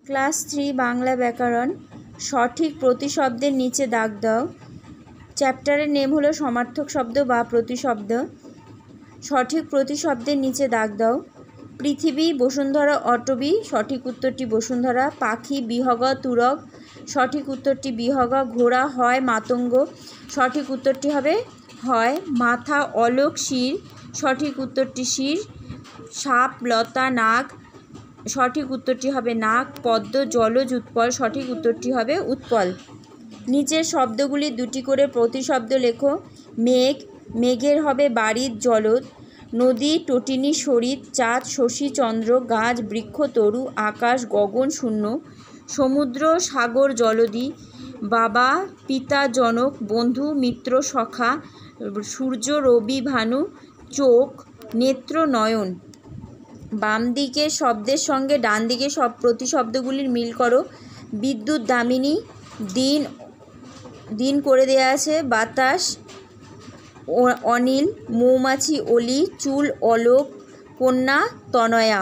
Class 3 Bangla ব্যাকরণ। সঠিক প্রতিশব্দের নিচে দাগ দাও। চ্যাপ্টারের নেম হলো সমার্থক শব্দ বা প্রতিশব্দ। সঠিক প্রতিশব্দের নিচে দাগ দাও। পৃথিবী, বসুন্ধরা, অটবি। সঠিক উত্তরটি বসুন্ধরা। পাখি, বিহগ, তুরগ। সঠিক উত্তরটি বিহগ। ঘোড়া, হয়, মাতঙ্গ। সঠিক উত্তরটি হবে হয়। মাথা, অলোক, শির। সঠিক উত্তরটি শির। সাপ, লতা, নাগ। সঠিক উত্তরটি হবে নাগ। পদ্ম, জলজ, উৎপল। সঠিক উত্তরটি হবে উৎপল। নিচের শব্দগুলি দুটি করে প্রতিশব্দ লেখো। মেঘ, মেঘের হবে বারিদ, জলদ। নদী, তটিনী, সরিৎ। চাঁদ, শশী, চন্দ্র। গাছ, বৃক্ষ, তরু। আকাশ, গগন, শূন্য। সমুদ্র, সাগর, জলধি। বাবা, পিতা, জনক। বন্ধু, মিত্র, সখা। সূর্য, রবি, ভানু। চোখ, নেত্র, নয়ন। বাম দিকের শব্দের সঙ্গে ডান দিকের সব প্রতিশব্দগুলির মিল করো। বিদ্যুৎ, দামিনী। দিন, দিন করে দেয়া আছে। বাতাস, অনিল। মৌমাছি, অলি। চুল, অলোক। কন্যা, তনয়া।